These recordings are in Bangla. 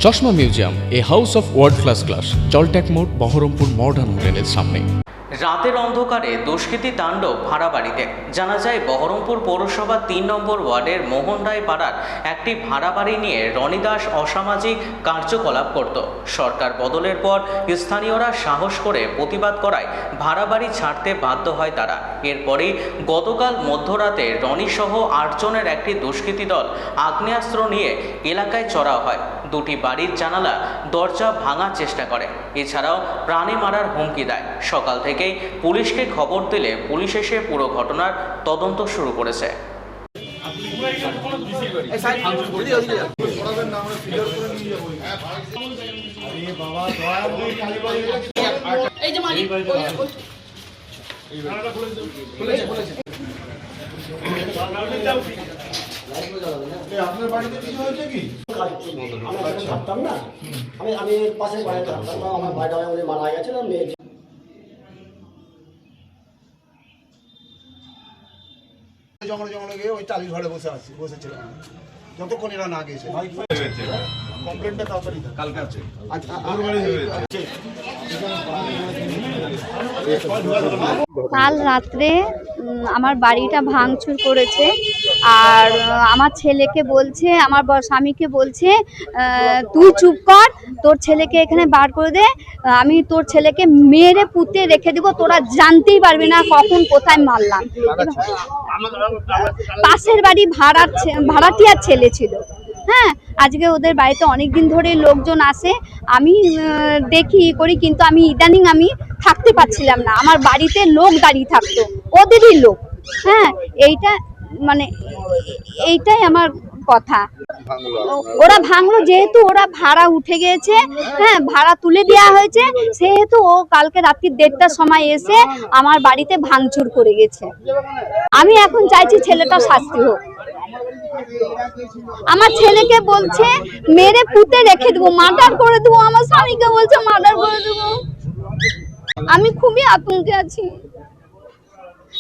চশমা museum, a house of world class, জলট্যাক মোড়, বহরমপুর মডার্ন হোটেলের সামনে। রাতের অন্ধকারে দুষ্কৃতী তাণ্ডব ভাড়া বাড়িতে। জানা যায় বহরমপুর পৌরসভা ৩ নম্বর ওয়ার্ডের মোহন রায় পাড়ার একটি ভাড়া বাড়ি নিয়ে রনি দাস অসামাজিক কার্যকলাপ করত। সরকার বদলের পর স্থানীয়রা সাহস করে প্রতিবাদ করায় ভাড়া বাড়ি ছাড়তে বাধ্য হয় তারা। এরপরেই গতকাল মধ্যরাতে রনি সহ ৮ জনের একটি দুষ্কৃতী দল আগ্নেয়াস্ত্র নিয়ে এলাকায় চড়াও হয়। দুটি বাড়ির জানালা দরজা ভাঙার চেষ্টা করে, এছাড়াও প্রাণে মারার হুমকি দেয়। সকাল থেকেই পুলিশকে খবর দিলে পুলিশ এসে পুরো ঘটনার তদন্ত শুরু করেছে। আপনার বাড়িতে কিছু হয়েছে কি? আমি থাকতাম না, আমি পাশে বাড়িতে থাকতাম, আমার ভাইটা উনি মারা গেছে। জঙ্গলে গিয়ে ওই টালির ঘরে বসেছিলাম যতক্ষণ এরা না গেছে। কমপ্লেনটা তাড়াতাড়ি কালকে আছে। কাল রাত্রে আমার বাড়িটা ভাঙচুর করেছে, আর আমার ছেলেকে বলছে, আমার স্বামীকে বলছে তুই চুপ কর, তোর ছেলেকে এখানে বার করে দে, আমি তোর ছেলেকে মেরে পুঁতে রেখে দিব, তোরা জানতেই পারবি না কখন কোথায় মারলাম। পাশের বাড়ি ভাড়াটিয়ার ছেলে ছিল। হ্যাঁ, আজকে ওদের বাড়িতে অনেকদিন ধরে লোকজন আসে, আমি দেখি করি, কিন্তু আমি ইদানিং আমি থাকতে পারছিলাম না, আমার বাড়িতে লোক দাঁড়িয়ে থাকতো, ওদেরই লোক। হ্যাঁ, এইটাই আমার কথা। ওরা ভাঙলো যেহেতু ওরা ভাড়া উঠে গেছে, হ্যাঁ, ভাড়া তুলে দেওয়া হয়েছে, সেহেতু ও কালকে রাত্রি 1:30টার সময় এসে আমার বাড়িতে ভাঙচুর করে গেছে। আমি এখন চাইছি ছেলেটা শাস্তি হোক। আমার ছেলেকে বলছে মেরে পুঁতে রেখে দেবো, মার্ডার করে দেবো, আমার স্বামীকে বলছে মার্ডার করে দেবো। আমি খুবই আতঙ্কে আছি,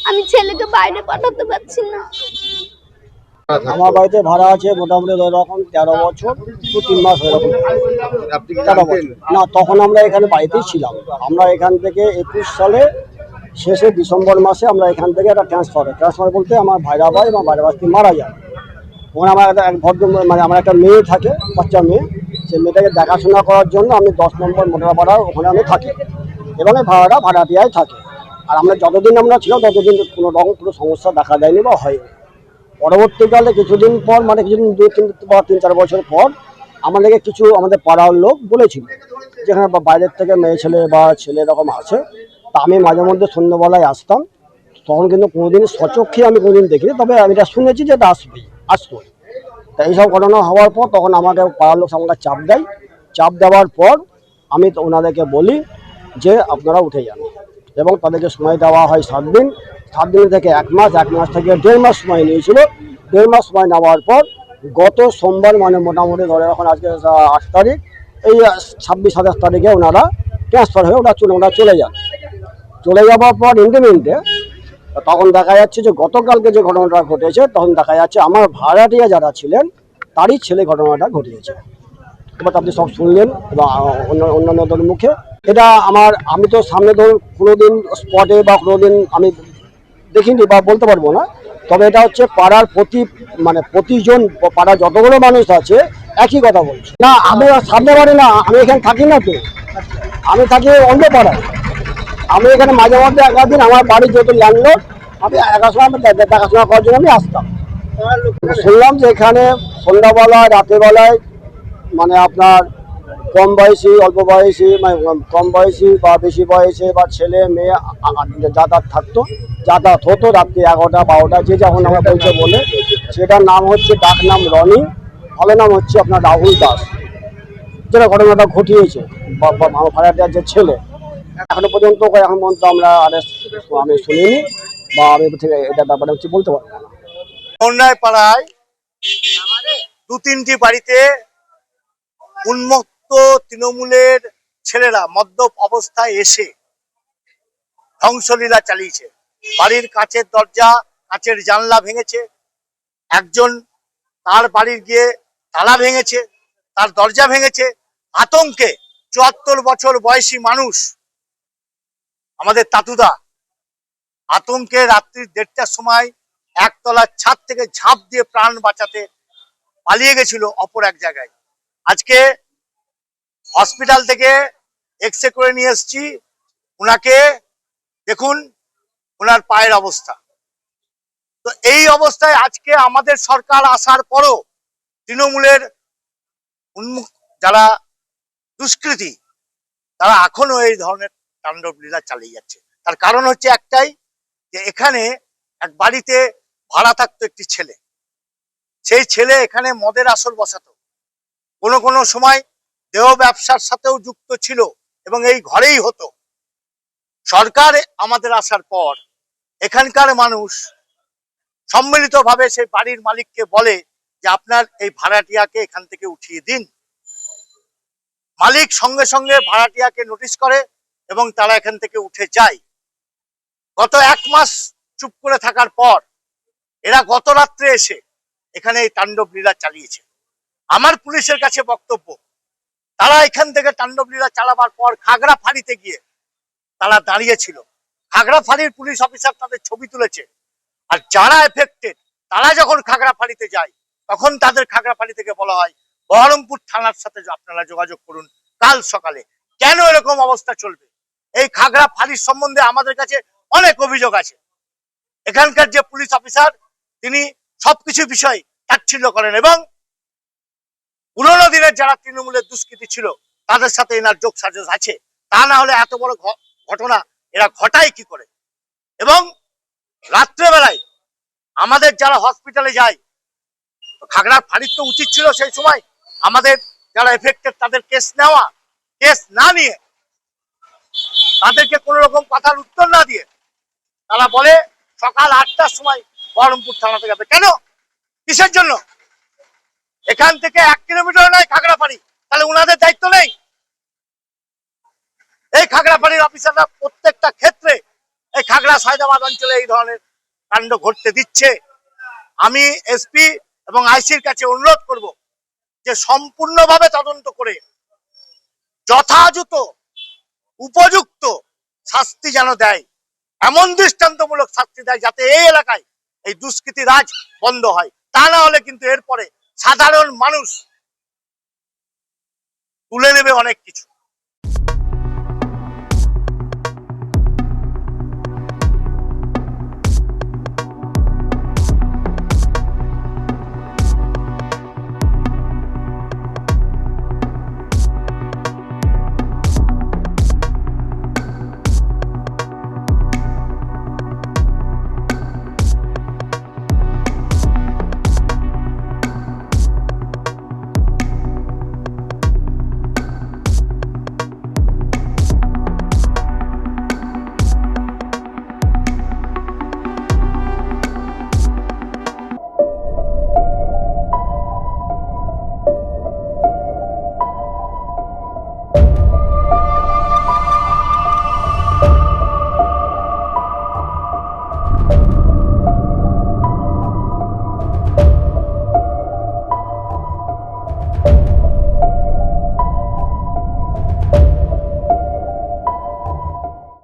আমি ছেলেকে বাইরে পাঠাতে পারছি না। আমার বাড়িতে ভাড়া আছে মোটামুটি এরকম 13 বছর তো 3 মাস এরকম। 13 বছর না, তখন আমরা এখানে বাড়িতেই ছিলাম। আমরা এখান থেকে 21 সালে শেষে ডিসেম্বর মাসে আমরা এখান থেকে একটা ট্রান্সফার বলতে আমার ভাইরা ভাই এবং ভাইরা ভাই মারা যায়। ওখানে আমার এক ভদ্র আমার একটা মেয়ে থাকে, বাচ্চা মেয়ে, সেই মেয়েটাকে দেখাশোনা করার জন্য আমি 10 নম্বর মোটরপাড়া ওখানে আমি থাকি এবং এই ভাড়াটিয়ায় থাকে। আর আমরা যতদিন আমরা ছিলাম ততদিন কোনো রকম কোনো সমস্যা দেখা দেয়নি বা হয়নি। পরবর্তীকালে কিছুদিন পর, কিছুদিন 2-3-4 বছর পর আমাদেরকে কিছু আমাদের পাড়ার লোক বলেছিল যেখানে বাইরের থেকে মেয়ে ছেলে বা ছেলে এরকম আছে। তা আমি মাঝে মধ্যে সন্ধ্যেবেলায় আসতাম, তখন কিন্তু কোনোদিন সচক্ষে আমি কোনোদিন দেখিনি, তবে আমি এটা শুনেছি যে এটা আসতো। তা এইসব ঘটনা হওয়ার পর তখন আমাকে পাড়ার লোক আমাকে চাপ দেওয়ার পর আমি ওনাদেরকে বলি যে আপনারা উঠে যান, এবং তাদেরকে সময় দেওয়া হয় 7 দিন। 7 দিন থেকে 1 মাস, 1 মাস থেকে 1.5 মাস সময় নিয়েছিল। 1.5 মাস সময় নেওয়ার পর গত সোমবার, মোটামুটি ধরে এখন আজকে 8 তারিখ, এই 26-27 তারিখে ওনারা ট্রান্সফার হয়ে ওরা চলে যান। চলে যাওয়ার পর ইন্ডিমেন্টে তখন দেখা যাচ্ছে যে গতকালকে যে ঘটনাটা ঘটেছে, তখন দেখা যাচ্ছে আমার ভাড়াটিয়া যারা ছিলেন তারই ছেলে ঘটনাটা ঘটিয়েছে। এবার আপনি সব শুনলেন এবং অন্যান্যদের মুখে। এটা আমি তো সামনে ধরুন কোনোদিন স্পটে বা কোনোদিন আমি দেখিনি বা বলতে পারবো না, তবে এটা হচ্ছে পাড়ার প্রতিজন পাড়ার যতগুলো মানুষ আছে একই কথা বলছে। না, আমি সামনে বাড়ি না, আমি এখানে থাকি না, তো আমি থাকি অন্য পাড়ায়। আমি এখানে মাঝে মধ্যে একদিন আমার বাড়ির যত ল্যান্ডলর্ড, আমি সময় দেখাশোনা করার জন্য আমি আসতাম। শুনলাম যে এখানে সন্ধ্যাবেলায়, রাতের বেলায় আপনার কম বয়সী, অল্প বয়সী, কম বয়সী বা বেশি বয়সে বা ছেলে মেয়ে যাতায়াত হতো রাত্রি 11টা 12টা, যে যখন আমরা বলছে বলে। সেটার নাম হচ্ছে, ডাক নাম রনি, ভালো নাম হচ্ছে আপনার রাহুল দাস, যেটা ঘটনাটা ঘটিয়েছে ভাড়াটিয়ার যে ছেলে। এখন পর্যন্ত আমরা আমি শুনিনি বা আমি এটা ব্যাপারে বলতে পারবো না। অন্যায় পাড়ায় 2-3টি বাড়িতে উন্মত্ত তৃণমূলের ছেলেরা মদ্যপ অবস্থায় এসে ধ্বংসলীলা চালিয়েছে। বাড়ির কাঁচের দরজা, কাঁচের জানলা ভেঙেছে, একজন তার বাড়ির গিয়ে তালা ভেঙেছে, তার দরজা ভেঙেছে। আতঙ্কে ৭৪ বছর বয়সী মানুষ আমাদের তাতুদা আতঙ্কে রাত্রি ১:৩০টার সময় একতলার ছাদ থেকে ঝাঁপ দিয়ে প্রাণ বাঁচাতে পালিয়ে গেছিল অপর এক জায়গায়। আজকে হসপিটাল থেকে এক্সরে করে নিয়ে এসেছি, ওনাকে দেখুন ওনার পায়ের অবস্থা। তো এই অবস্থায় আজকে আমাদের সরকার আসার পরও তৃণমূলের যারা দুষ্কৃতী তারা এখনো এই ধরনের তাণ্ডব লীলা চালিয়ে যাচ্ছে। তার কারণ হচ্ছে একটাই, যে এখানে এক বাড়িতে ভাড়া থাকতো একটি ছেলে, সেই ছেলে এখানে মদের আসর বসাতো, কোনো কোনো সময় দেহ ব্যবসার সাথেও যুক্ত ছিল এবং এই ঘরেই হতো। সরকার আমাদের আসার পর এখানকার মানুষ সম্মিলিতভাবে সেই বাড়ির মালিককে বলে যে আপনার এই ভাড়াটিয়াকে এখান থেকে উঠিয়ে দিন। মালিক সঙ্গে সঙ্গে ভাড়াটিয়াকে নোটিশ করে এবং তারা এখান থেকে উঠে যায়। গত ১ মাস চুপ করে থাকার পর এরা গত রাত্রে এসে এখানে এই তাণ্ডব লীলা চালিয়েছে। আমার পুলিশের কাছে বক্তব্য, তারা এখান থেকে তাণ্ডব লীলা চালাবার পর খাগড়া ফাঁড়িতে গিয়ে তারা দাঁড়িয়েছিল। খাগড়া ফাঁড়ির পুলিশ অফিসার তাদের ছবি তুলেছে। আর যারা এফেক্টেড তারা যখন খাগড়া ফাঁড়িতে যায় তখন তাদের খাগড়া ফাঁড়ি থেকে বলা হয় বহরমপুর থানার সাথে আপনারা যোগাযোগ করুন কাল সকালে। কেন এরকম অবস্থা চলবে? এই খাগড়া ফাঁড়ির সম্বন্ধে আমাদের কাছে অনেক অভিযোগ আছে। এখানকার যে পুলিশ অফিসার তিনি সবকিছু বিষয় তাচ্ছিল্য করেন এবং পুরোনো দিনের যারা তৃণমূলের দুষ্কৃতী ছিল তাদের সাথে এনার যোগ সাজস আছে। তা না হলে এত বড় ঘটনা এরা ঘটায় কি করে? এবং রাত্রেবেলায় আমাদের যারা হসপিটালে যায়, খাগড়া ফাঁড়ির তো উচিত ছিল সেই সময় আমাদের যারা এফেক্টেড তাদের কেস নেওয়া, কেস না নিয়ে তাদেরকে কোন রকম কথার উত্তর না দিয়ে তারা বলে সকাল ৮টার সময় বহরমপুর থানাতে যাবে। কেন? কিসের জন্য? এখান থেকে ১ কিলোমিটার নয় খাগড়া ফাঁড়ি, তাহলে ওনাদের দায়িত্ব নেই? এই খাগড়া ফাঁড়ির অফিসাররা প্রত্যেকটা ক্ষেত্রে এই খাগড়া সায়দাবাদ অঞ্চলে এই ধরনের কাণ্ড ঘটতে দিচ্ছে। আমি এসপি এবং আইসির কাছে অনুরোধ করব যে সম্পূর্ণভাবে তদন্ত করে যথাযথ উপযুক্ত শাস্তি যেন দেয়, এমন দৃষ্টান্তমূলক শাস্তি দেয় যাতে এই এলাকায় এই দুষ্কৃতি রাজ বন্ধ হয়। তা না হলে কিন্তু এরপরে সাধারণ মানুষ তুলে নেবে অনেক কিছু।